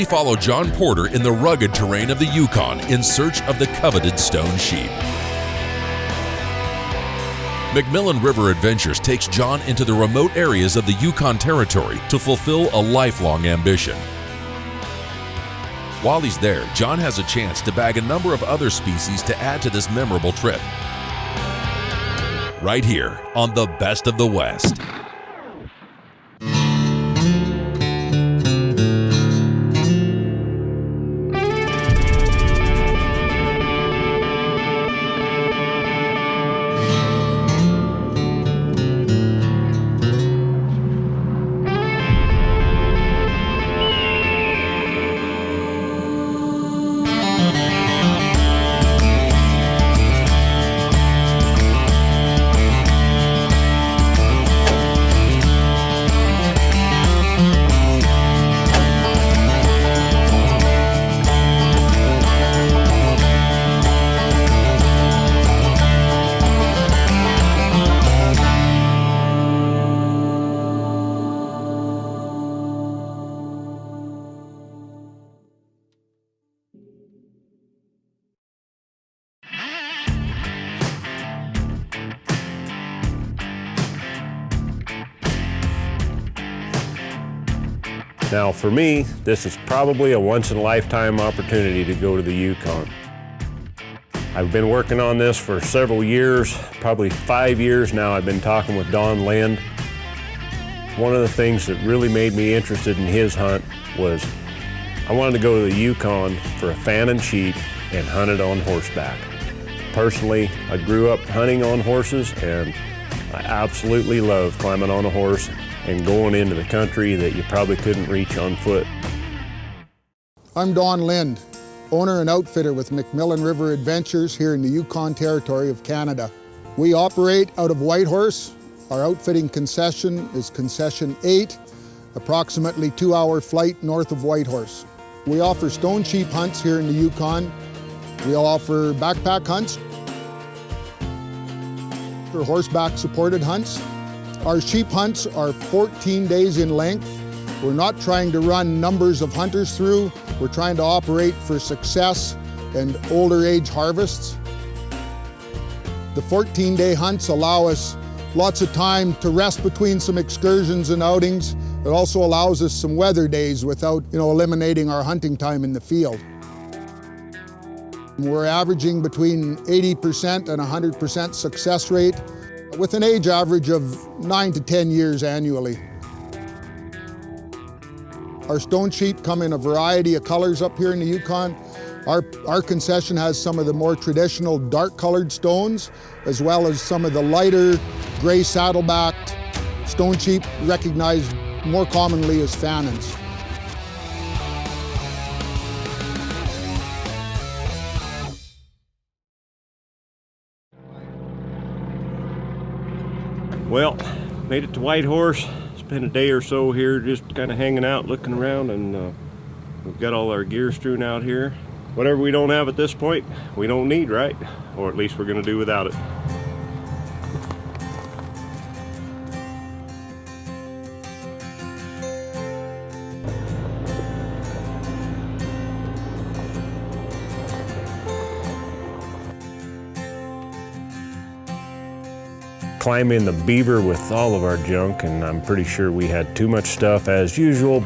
we follow John Porter in the rugged terrain of the Yukon in search of the coveted stone sheep. McMillan River Adventures takes John into the remote areas of the Yukon Territory to fulfill a lifelong ambition. While he's there, John has a chance to bag a number of other species to add to this memorable trip. Right here on the Best of the West. Now for me, this is probably a once-in-a-lifetime opportunity to go to the Yukon. I've been working on this for several years, probably 5 years now. I've been talking with Don Lind. One of the things that really made me interested in his hunt was I wanted to go to the Yukon for a fannin sheep and hunt it on horseback. Personally, I grew up hunting on horses and I absolutely love climbing on a horse and going into the country that you probably couldn't reach on foot. I'm Don Lind, owner and outfitter with McMillan River Adventures here in the Yukon Territory of Canada. We operate out of Whitehorse. Our outfitting concession is Concession 8, approximately 2-hour flight north of Whitehorse. We offer stone sheep hunts here in the Yukon. We offer backpack hunts, or horseback supported hunts. Our sheep hunts are 14 days in length. We're not trying to run numbers of hunters through. We're trying to operate for success and older age harvests. The 14-day hunts allow us lots of time to rest between some excursions and outings. It also allows us some weather days without, eliminating our hunting time in the field. We're averaging between 80% and 100% success rate, with an age average of 9 to 10 years annually. Our stone sheep come in a variety of colors up here in the Yukon. Our concession has some of the more traditional dark-colored stones, as well as some of the lighter gray saddle-backed stone sheep, recognized more commonly as fannins. Well, made it to Whitehorse. Spent a day or so here just kind of hanging out, looking around, and we've got all our gear strewn out here. Whatever we don't have at this point, we don't need, right? Or at least we're going to do without it. Climbing the Beaver with all of our junk, and I'm pretty sure we had too much stuff as usual.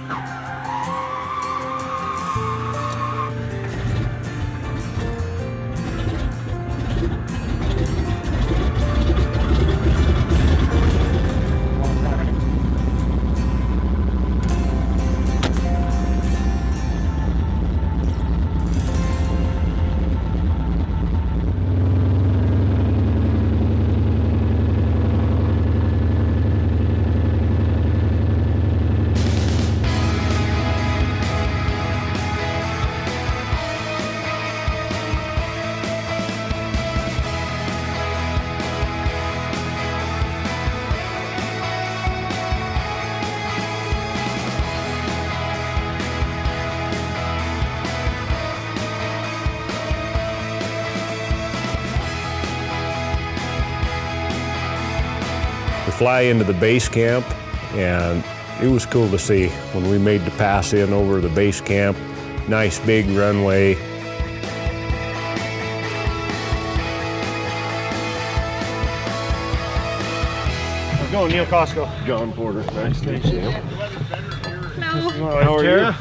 We fly into the base camp, and It was cool to see when we made the pass in over the base camp. Nice big runway. How's it going, Neil Costco? John Porter, nice to meet you. Hello. How are you?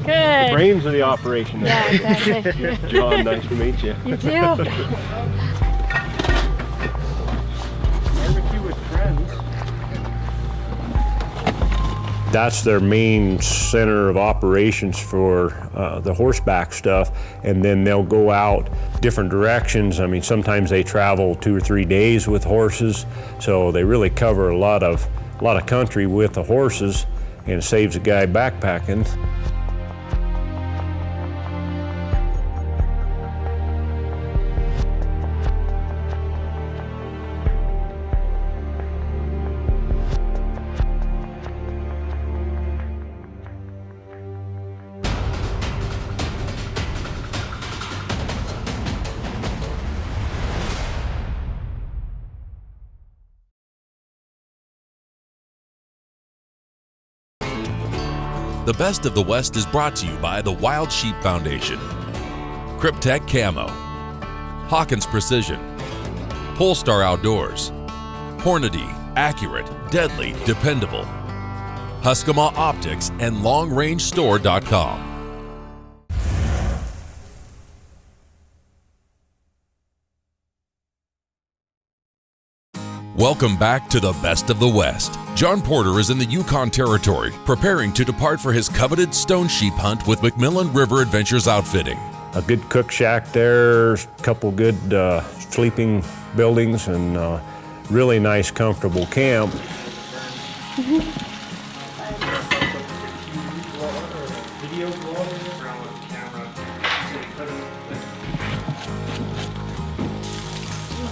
Good. The brains of the operation. Yeah, exactly. John, nice to meet you. You too. Barbecue with friends. That's their main center of operations for the horseback stuff, and then they'll go out different directions. I mean, sometimes they travel 2 or 3 days with horses, so they really cover a lot of country with the horses, and it saves a guy backpacking. The Best of the West is brought to you by the Wild Sheep Foundation, Cryptek Camo, Hawkins Precision, Polestar Outdoors, Hornady, accurate, deadly, dependable, Huskama Optics, and LongRangeStore.com. Welcome back to the Best of the West. John Porter is in the Yukon Territory, preparing to depart for his coveted stone sheep hunt with McMillan River Adventures Outfitting. A good cook shack there, a couple good sleeping buildings, and really nice, comfortable camp.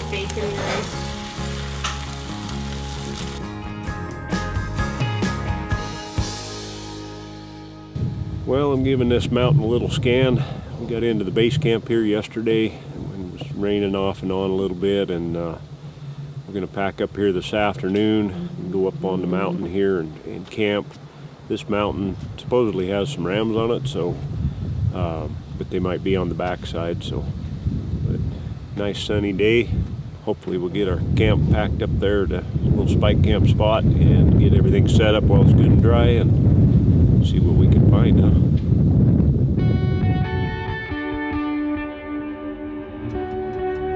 Bacon rice. Well, I'm giving this mountain a little scan. We got into the base camp here yesterday. It was raining off and on a little bit, and we're going to pack up here this afternoon and go up on the mountain here and camp. This mountain supposedly has some rams on it, so but they might be on the backside. So, but nice sunny day. Hopefully we'll get our camp packed up there to a little spike camp spot and get everything set up while it's good and dry, and see what we can find out.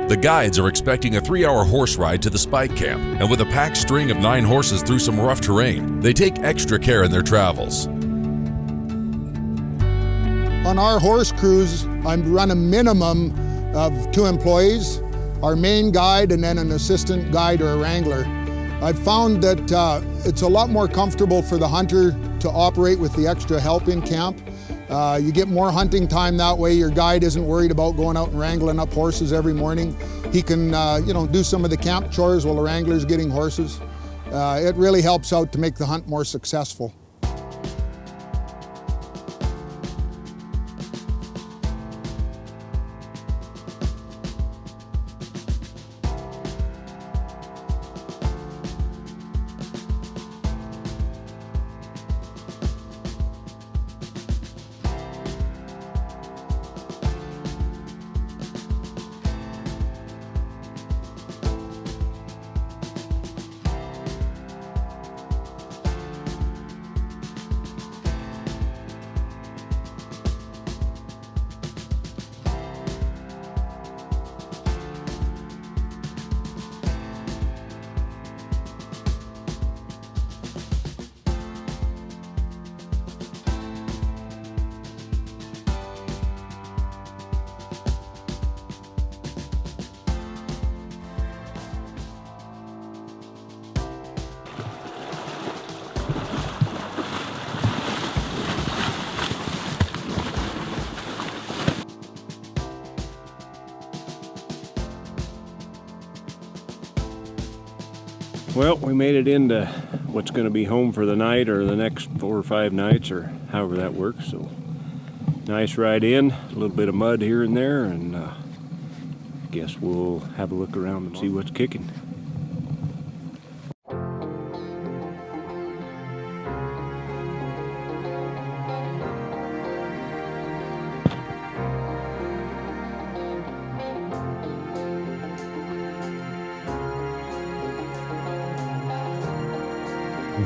The guides are expecting a 3-hour horse ride to the spike camp, and with a packed string of 9 horses through some rough terrain, they take extra care in their travels. On our horse cruise, I run a minimum of 2 employees, our main guide and then an assistant guide or a wrangler. I've found that it's a lot more comfortable for the hunter to operate with the extra help in camp. You get more hunting time that way. Your guide isn't worried about going out and wrangling up horses every morning. He can do some of the camp chores while the wrangler's getting horses. It really helps out to make the hunt more successful. Well, we made it into what's going to be home for the night or the next 4 or 5 nights or however that works. So nice ride in, a little bit of mud here and there, and guess we'll have a look around and see what's kicking.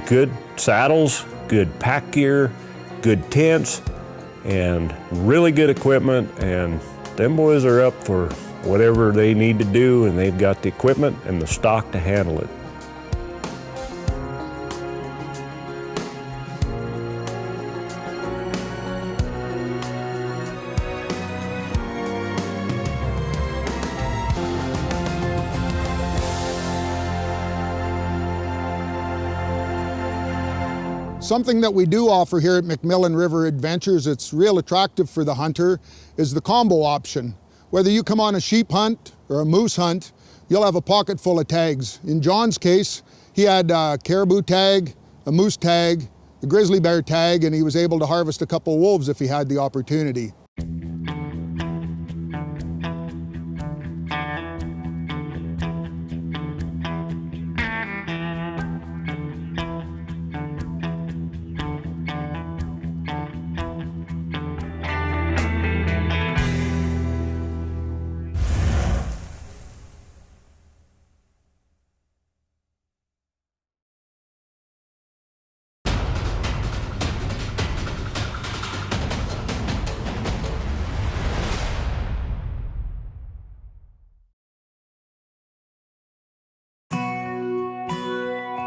good saddles, good pack gear, good tents, and really good equipment, and them boys are up for whatever they need to do, and they've got the equipment and the stock to handle it. Something that we do offer here at McMillan River Adventures, it's real attractive for the hunter, is the combo option. Whether you come on a sheep hunt or a moose hunt, you'll have a pocket full of tags. In John's case, he had a caribou tag, a moose tag, a grizzly bear tag, and he was able to harvest a couple wolves if he had the opportunity.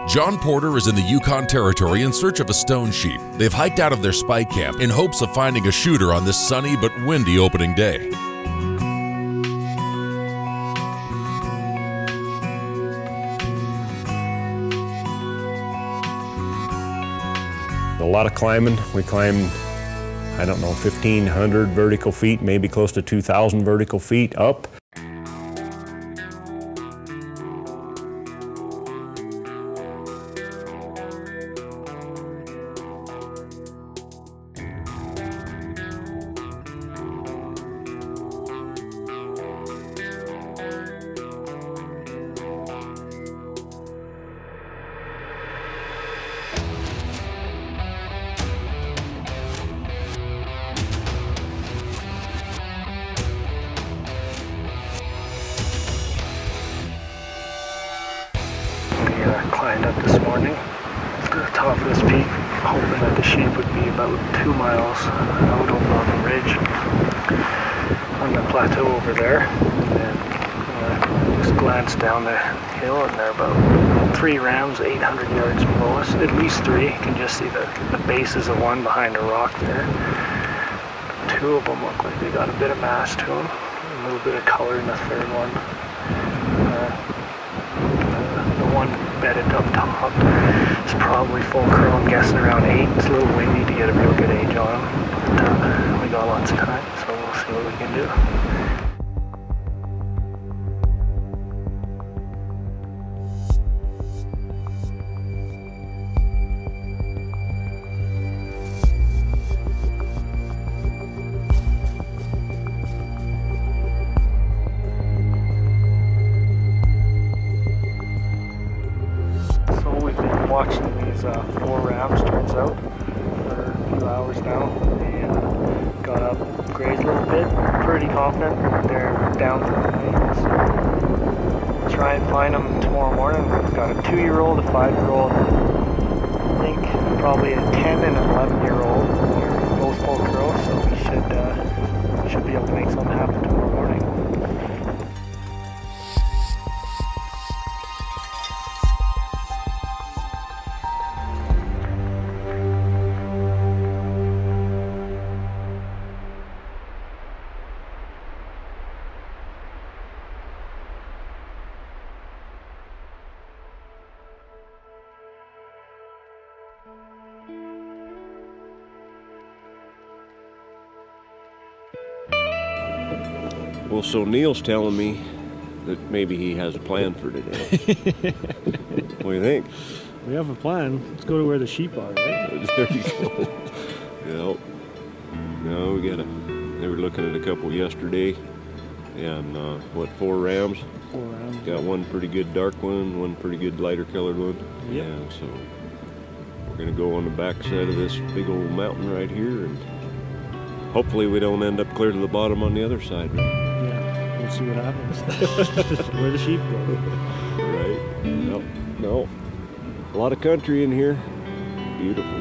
John Porter is in the Yukon Territory in search of a stone sheep. They've hiked out of their spy camp in hopes of finding a shooter on this sunny but windy opening day. A lot of climbing. We climbed, I don't know, 1,500 vertical feet, maybe close to 2,000 vertical feet up. Climbed up this morning to the top of this peak, hoping that the sheep would be about 2 miles out over on the ridge on the plateau over there. And then just glanced down the hill, and they're about 3 rams 800 yards below us, at least 3. You can just see the bases of one behind a rock there. 2 of them look like they got a bit of mass to them, a little bit of color in the third one. The one bedded up top is probably full curl, I'm guessing around 8. It's a little windy to get a real good age on them, but we got lots of time, so we'll see what we can do. Watching these 4 rams, turns out, for a few hours now, and got up, grazed a little bit, pretty confident they're down for the night, so try and find them tomorrow morning. We've got a 2-year-old, a 5-year-old, I think probably a 10 and an 11-year-old. They're both full curl, so we should be able to make something happen tomorrow morning. Well, so Neil's telling me that maybe he has a plan for today. What do you think? We have a plan. Let's go to where the sheep are, right? There you go. Yep. No, they were looking at a couple yesterday, and 4 rams? 4 rams. Got one pretty good dark one pretty good lighter colored one. Yep. Yeah, so we're gonna go on the back side of this big old mountain right here, and hopefully we don't end up clear to the bottom on the other side, right? Yeah, we'll see what happens. Where the sheep go. Right. No. A lot of country in here. Beautiful.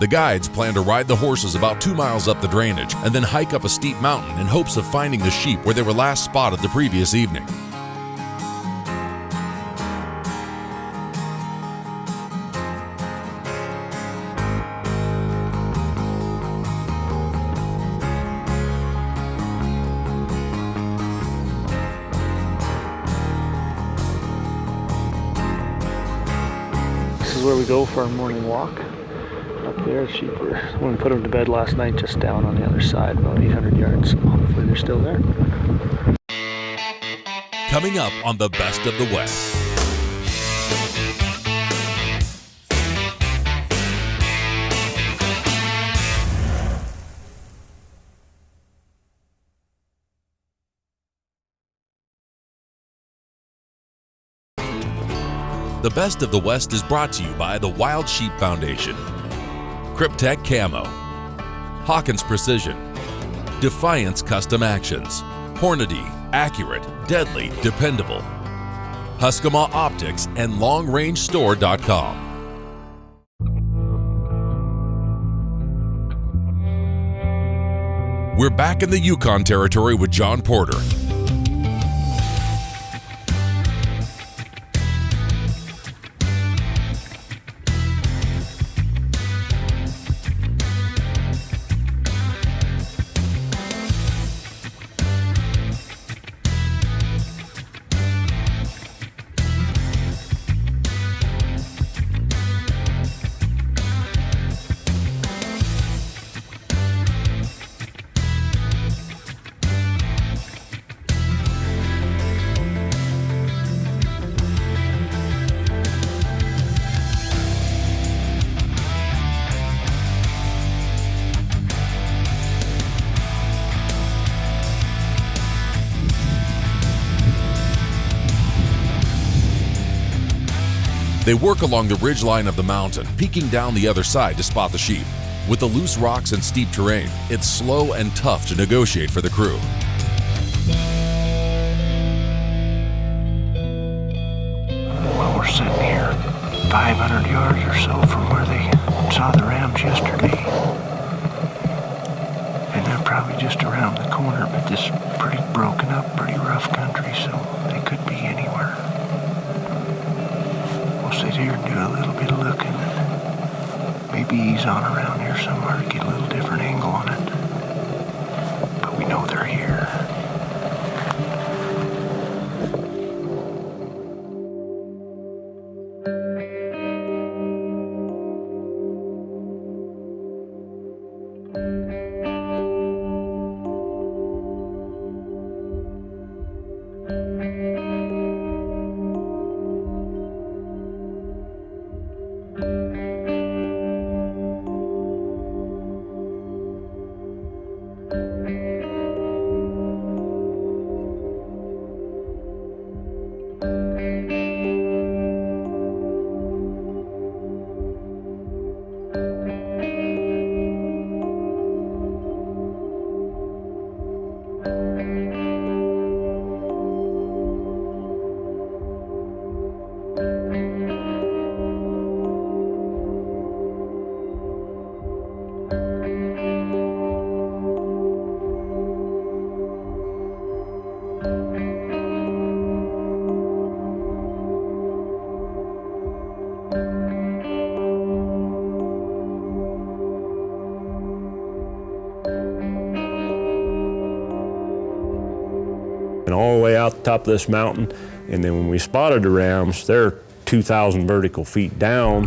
The guides plan to ride the horses about 2 miles up the drainage and then hike up a steep mountain in hopes of finding the sheep where they were last spotted the previous evening. This is where we go for our morning walk. Up there, sheep were, when we put them to bed last night, just down on the other side, about 800 yards. So hopefully they're still there. Coming up on the Best of the West. The Best of the West is brought to you by the Wild Sheep Foundation, Cryptek Camo, Hawkins Precision, Defiance Custom Actions, Hornady, accurate, deadly, dependable, Huskama Optics, and LongRangeStore.com. We're back in the Yukon territory with John Porter. They work along the ridge line of the mountain, peeking down the other side to spot the sheep. With the loose rocks and steep terrain, it's slow and tough to negotiate for the crew. Well, we're sitting here 500 yards or so from where they saw the rams yesterday. And they're probably just around the corner, but this is pretty broken up, pretty rough country, so they could be anywhere. We'll sit here and do a little bit of looking. Maybe ease on around here somewhere to get a little different angle on it. But we know they're here. And all the way out the top of this mountain, and then when we spotted the rams, they're 2,000 vertical feet down.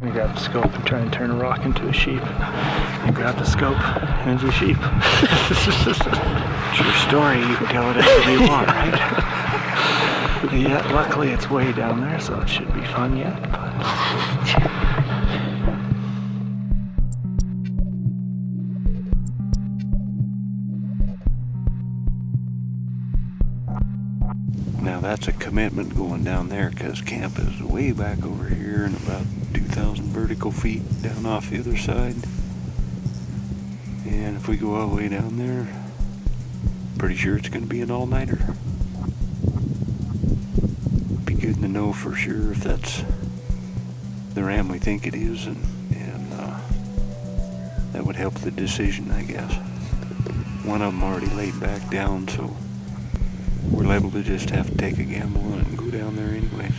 We grab the scope and try and turn a rock into a sheep. And grab the scope, and it's a sheep. True story, you can tell it however you want, right? Yeah, luckily it's way down there, so it should be fun yet. But Now that's a commitment going down there, because camp is way back over here and about 2,000 vertical feet down off the other side. And if we go all the way down there, pretty sure it's going to be an all-nighter. Be good to know for sure if that's the ram we think it is, and that would help the decision, I guess. One of them already laid back down, so we're liable to just have to take a gamble on it and go down there anyways.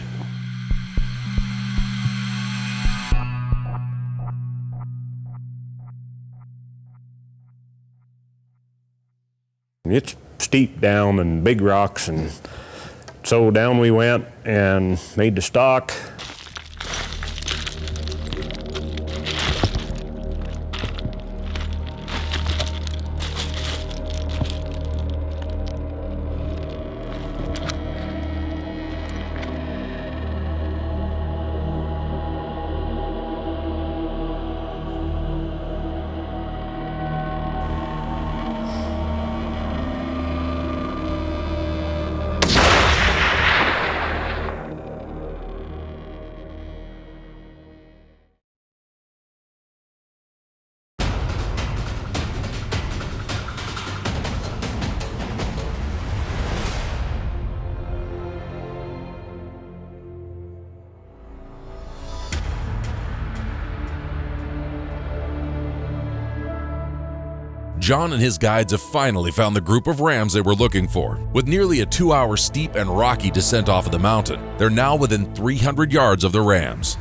It's steep down and big rocks, and so down we went and made the stalk. John and his guides have finally found the group of rams they were looking for. With nearly a 2-hour steep and rocky descent off of the mountain, they're now within 300 yards of the rams.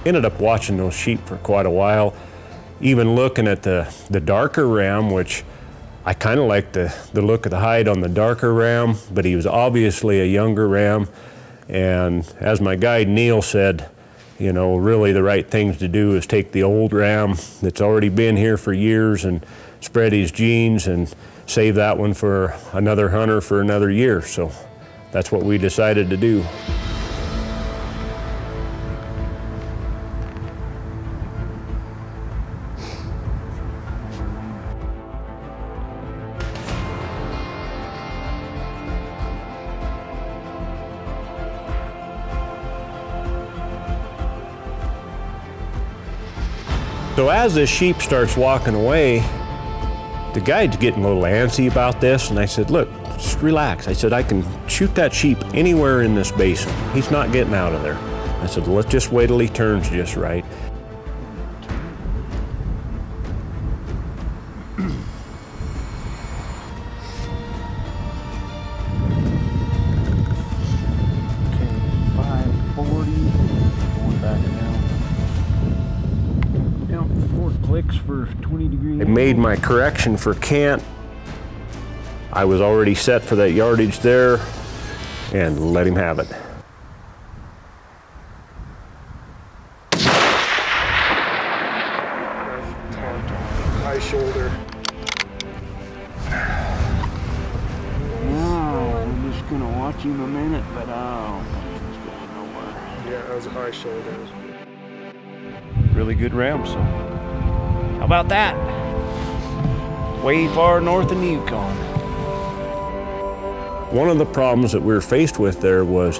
Ended up watching those sheep for quite a while, even looking at the darker ram, which I kind of liked the look of the hide on the darker ram, but he was obviously a younger ram. And as my guide Neil said, you know, really the right things to do is take the old ram that's already been here for years and spread his genes and save that one for another hunter for another year. So that's what we decided to do. So as this sheep starts walking away, the guide's getting a little antsy about this, and I said, look, just relax. I said, I can shoot that sheep anywhere in this basin. He's not getting out of there. I said, let's just wait till he turns just right. For 20 degrees. I made my correction for Kent. I was already set for that yardage there and let him have it. My shoulder. Now, I'm just gonna watch him a minute, but he's going nowhere. Yeah, that was a high shoulder. Really good ram, so. How about that? Way far north in the Yukon. One of the problems that we were faced with there was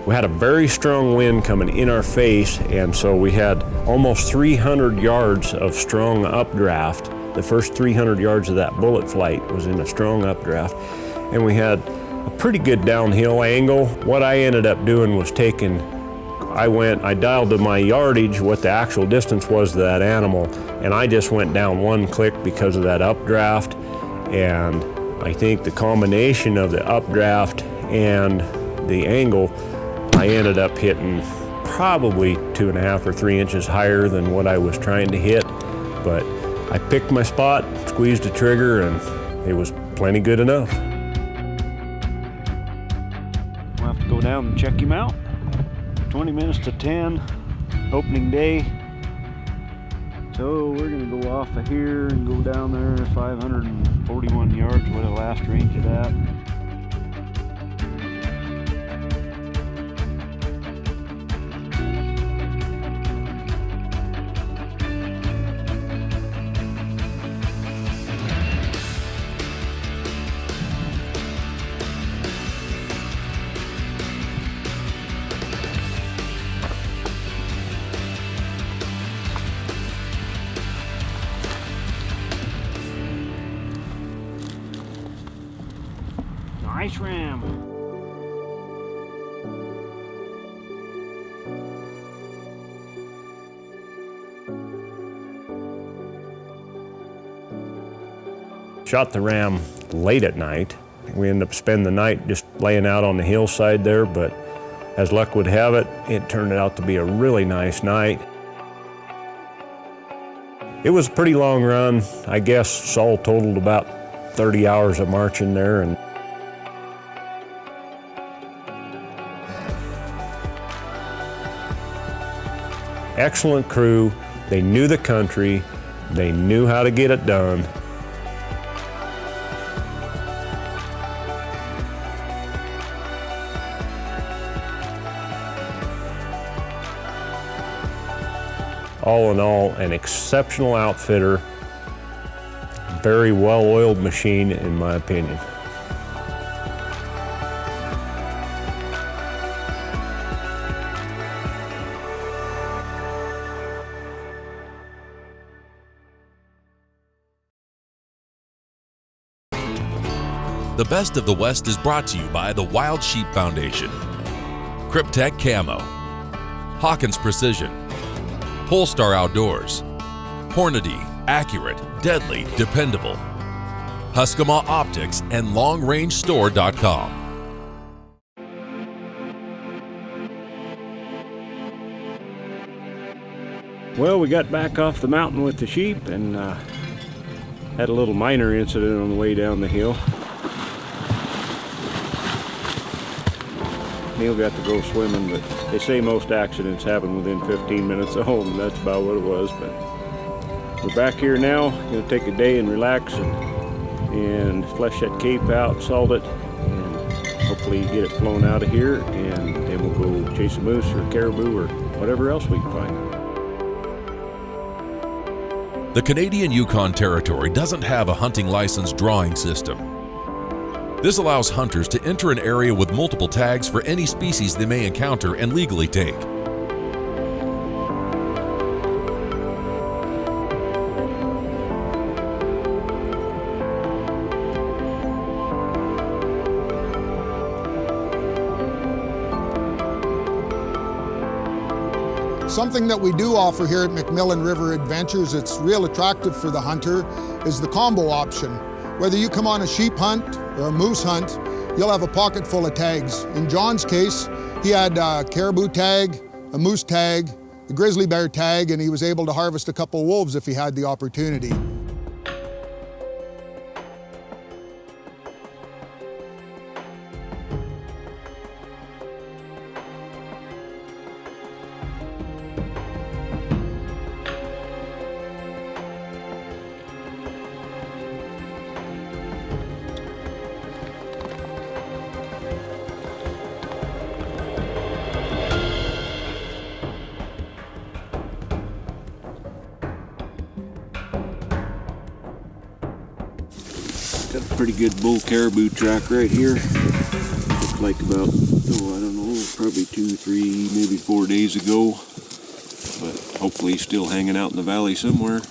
we had a very strong wind coming in our face, and so we had almost 300 yards of strong updraft. The first 300 yards of that bullet flight was in a strong updraft, and we had a pretty good downhill angle. What I ended up doing was I dialed to my yardage, what the actual distance was to that animal, and I just went down one click because of that updraft. And I think the combination of the updraft and the angle, I ended up hitting probably 2.5 or 3 inches higher than what I was trying to hit. But I picked my spot, squeezed the trigger, and it was plenty good enough. We'll have to go down and check him out. 20 minutes to 10, opening day. So we're gonna go off of here and go down there 541 yards, where the last range is at. Nice ram. Shot the ram late at night. We ended up spending the night just laying out on the hillside there, but as luck would have it, it turned out to be a really nice night. It was a pretty long run. I guess all totaled about 30 hours of marching there. And excellent crew. They knew the country. They knew how to get it done. All in all, an exceptional outfitter. Very well-oiled machine, in my opinion. The Best of the West is brought to you by the Wild Sheep Foundation, Cryptek Camo, Hawkins Precision, Polestar Outdoors, Hornady, accurate, deadly, dependable, Huskama Optics, and LongRangeStore.com. Well, we got back off the mountain with the sheep and had a little minor incident on the way down the hill. Neil got to go swimming, but they say most accidents happen within 15 minutes of home, and that's about what it was. But we're back here now, gonna take a day and relax and flesh that cape out, salt it, and hopefully get it flown out of here, and then we'll go chase a moose or a caribou or whatever else we can find. The Canadian Yukon Territory doesn't have a hunting license drawing system. This allows hunters to enter an area with multiple tags for any species they may encounter and legally take. Something that we do offer here at McMillan River Adventures, it's real attractive for the hunter, is the combo option. Whether you come on a sheep hunt or a moose hunt, you'll have a pocket full of tags. In John's case, he had a caribou tag, a moose tag, a grizzly bear tag, and he was able to harvest a couple wolves if he had the opportunity. Got a pretty good bull caribou track right here. Looks like about, I don't know, probably 2, 3, maybe 4 days ago. But hopefully he's still hanging out in the valley somewhere.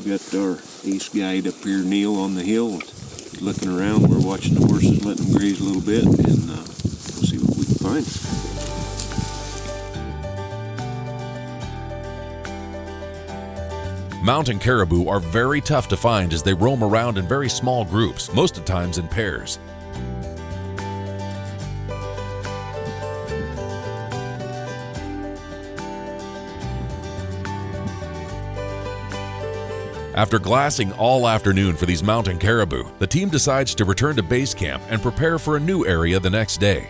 We got our ace guide up here, Neil, on the hill. He's looking around. We're watching the horses, letting them graze a little bit, and we'll see what we can find. Mountain caribou are very tough to find as they roam around in very small groups, most of the times in pairs. After glassing all afternoon for these mountain caribou, the team decides to return to base camp and prepare for a new area the next day.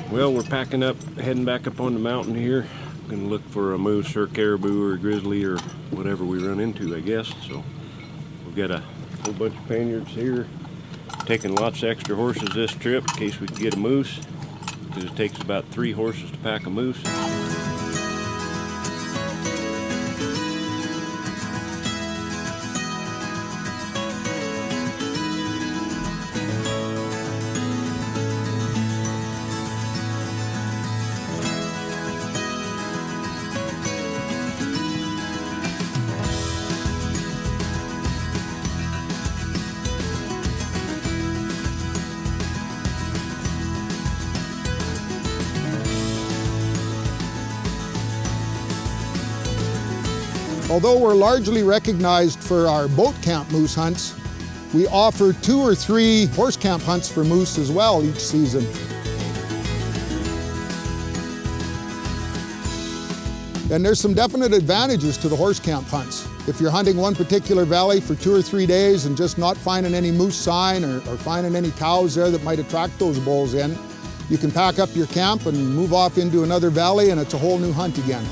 Well, we're packing up, heading back up on the mountain here. Gonna look for a moose or caribou or grizzly or whatever we run into, I guess. So we've got a whole bunch of panniers here. Taking lots of extra horses this trip in case we can get a moose, because it takes about 3 horses to pack a moose. Although we're largely recognized for our boat camp moose hunts, we offer 2 or 3 horse camp hunts for moose as well each season. And there's some definite advantages to the horse camp hunts. If you're hunting one particular valley for 2 or 3 days and just not finding any moose sign or finding any cows there that might attract those bulls in, you can pack up your camp and move off into another valley and it's a whole new hunt again.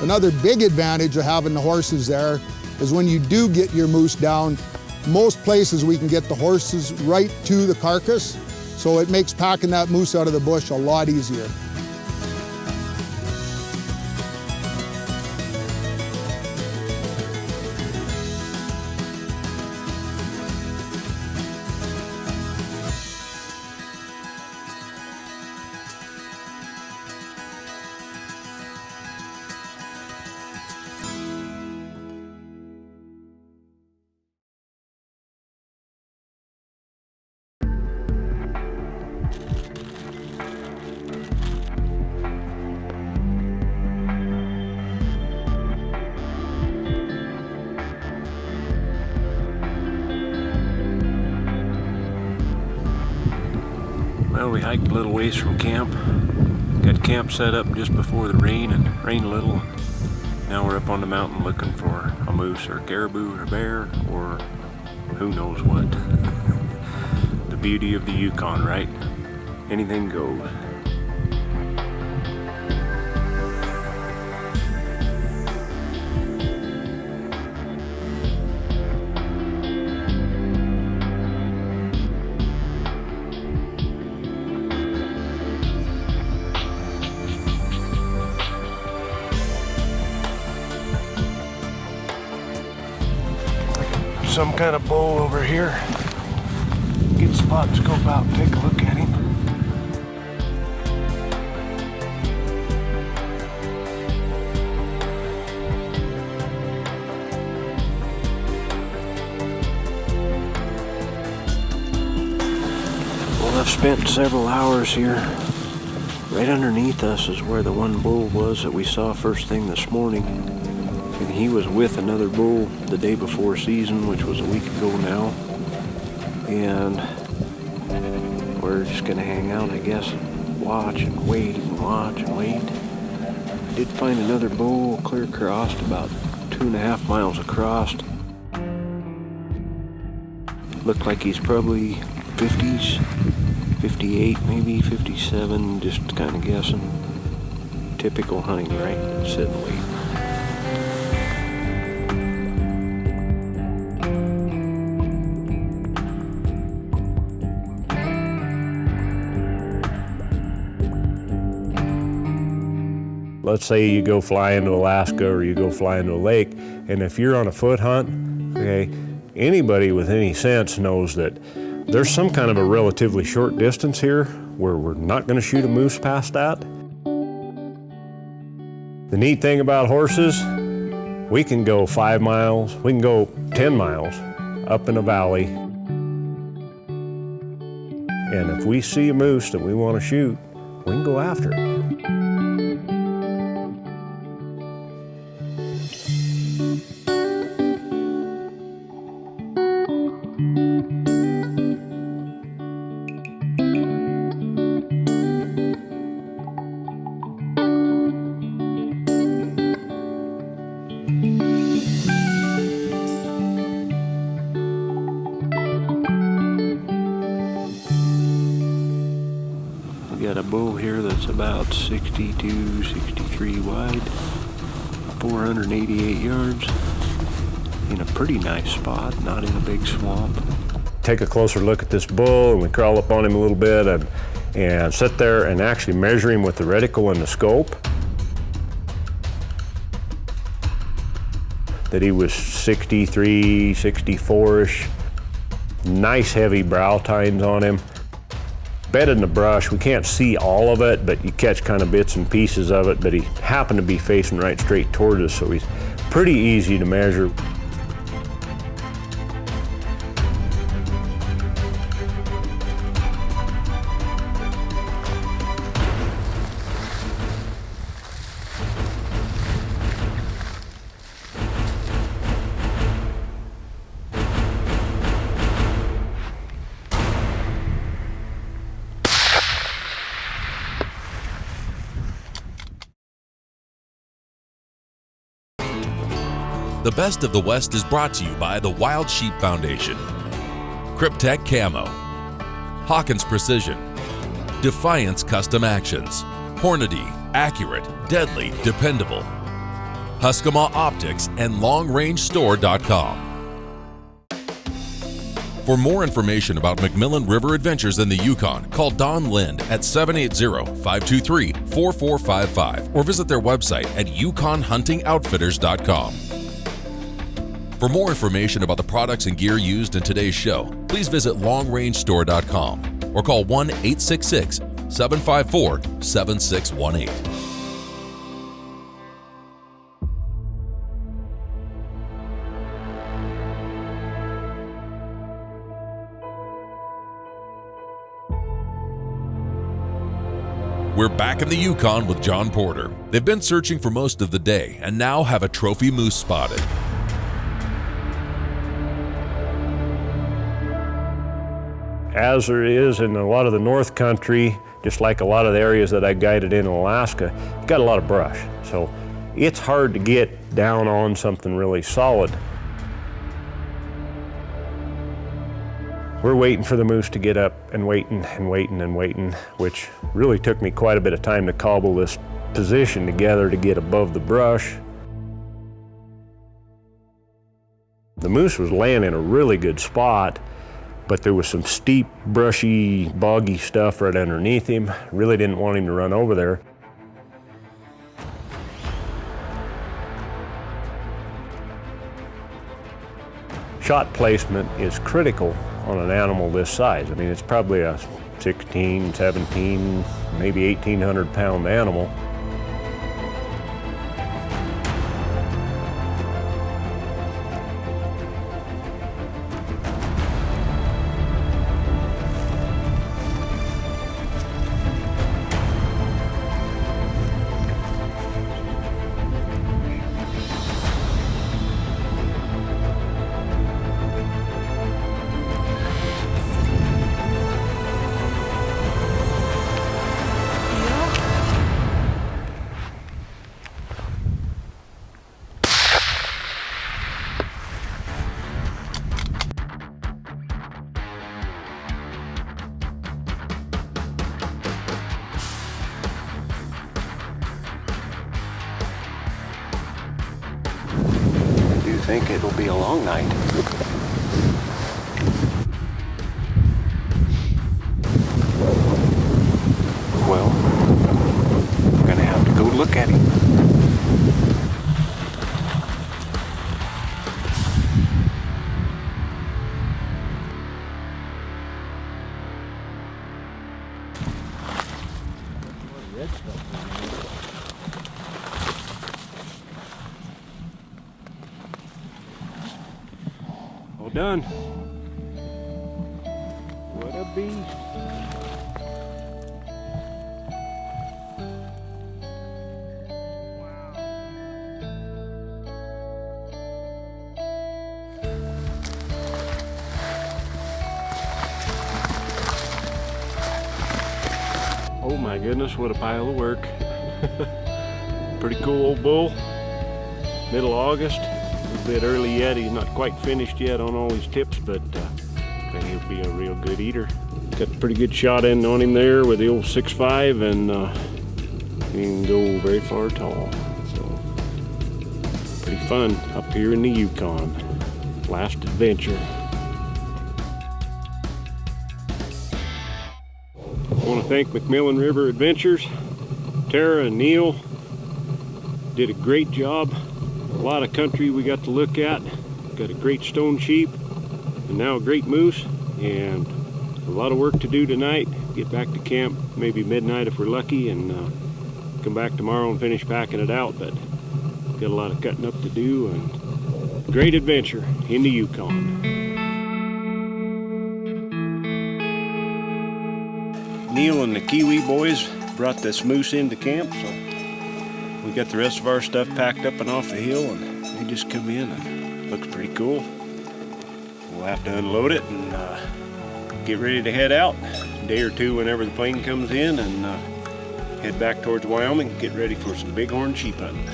Another big advantage of having the horses there is when you do get your moose down, most places we can get the horses right to the carcass, so it makes packing that moose out of the bush a lot easier. Well, we hiked a little ways from camp. Got camp set up just before the rain, and rained a little. Now we're up on the mountain looking for a moose or a caribou or a bear or who knows what. The beauty of the Yukon, right? Anything goes. Some kind of bull over here. Get a spot and scope out and take a look at him. Well, I've spent several hours here. Right underneath us is where the one bull was that we saw first thing this morning. And he was with another bull the day before season, which was a week ago now. And we're just gonna hang out, I guess, and watch and wait and watch and wait. I did find another bull clear across, about 2.5 miles across. Looked like he's probably 50s, 58, maybe 57, just kind of guessing. Typical hunting, right? Sit and wait. Let's say you go fly into Alaska or you go fly into a lake, and if you're on a foot hunt, okay, anybody with any sense knows that there's some kind of a relatively short distance here where we're not going to shoot a moose past that. The neat thing about horses, we can go 5 miles, we can go 10 miles up in a valley, and if we see a moose that we want to shoot, we can go after it. We got a bull here that's about 62, 63 wide, 488 yards, in a pretty nice spot, not in a big swamp. Take a closer look at this bull, and we crawl up on him a little bit and sit there and actually measure him with the reticle and the scope. That he was 63, 64-ish. Nice heavy brow tines on him. Bedded in the brush, we can't see all of it, but you catch kind of bits and pieces of it, but he happened to be facing right straight towards us, so he's pretty easy to measure. The Best of the West is brought to you by the Wild Sheep Foundation, Cryptek Camo, Hawkins Precision, Defiance Custom Actions, Hornady, accurate, deadly, dependable, Huskamaw Optics, and LongRangeStore.com. For more information about McMillan River adventures in the Yukon, call Don Lind at 780-523-4455 or visit their website at yukonhuntingoutfitters.com. For more information about the products and gear used in today's show, please visit LongRangeStore.com or call 1-866-754-7618. We're back in the Yukon with John Porter. They've been searching for most of the day and now have a trophy moose spotted. As there is in a lot of the North Country, just like a lot of the areas that I guided in Alaska, you've got a lot of brush. So it's hard to get down on something really solid. We're waiting for the moose to get up and waiting and waiting and waiting, which really took me quite a bit of time to cobble this position together to get above the brush. The moose was laying in a really good spot, but there was some steep, brushy, boggy stuff right underneath him. Really didn't want him to run over there. Shot placement is critical on an animal this size. I mean, it's probably a 16, 17, maybe 1,800 pound animal. I think it'll be a long night. Well, I'm gonna have to go look at him. All done. What a beast. Oh my goodness, what a pile of work. Pretty cool old bull. middle of August. A little bit early yet. He's not quite finished yet on all his tips, but I think he'll be a real good eater. Got a pretty good shot in on him there with the old 6.5, and he can go very far tall. So pretty fun up here in the Yukon. Last adventure. I want to thank McMillan River Adventures. Tara and Neil did a great job. A lot of country we got to look at. Got a great stone sheep and now a great moose, and a lot of work to do tonight. Get back to camp maybe midnight if we're lucky, and come back tomorrow and finish packing it out. But got a lot of cutting up to do, and great adventure in the Yukon. Neil and the Kiwi boys brought this moose into camp, so we got the rest of our stuff packed up and off the hill, and they just come in and looks pretty cool. We'll have to unload it and get ready to head out a day or two whenever the plane comes in, and head back towards Wyoming, get ready for some bighorn sheep hunting.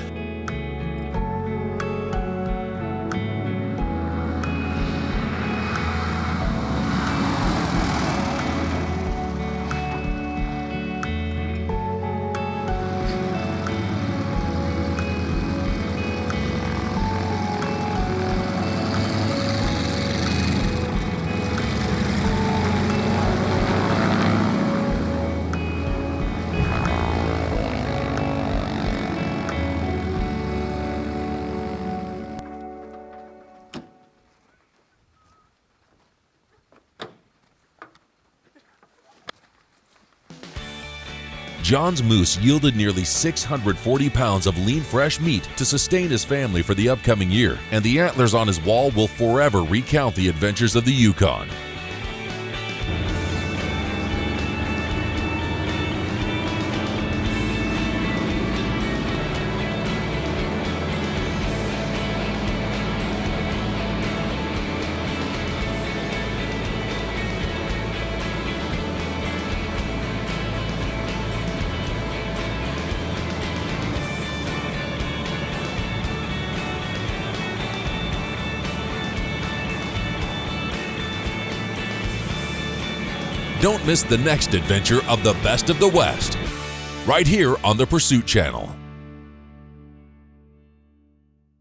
John's moose yielded nearly 640 pounds of lean fresh meat to sustain his family for the upcoming year, and the antlers on his wall will forever recount the adventures of the Yukon. Don't miss the next adventure of the Best of the West, right here on the Pursuit Channel.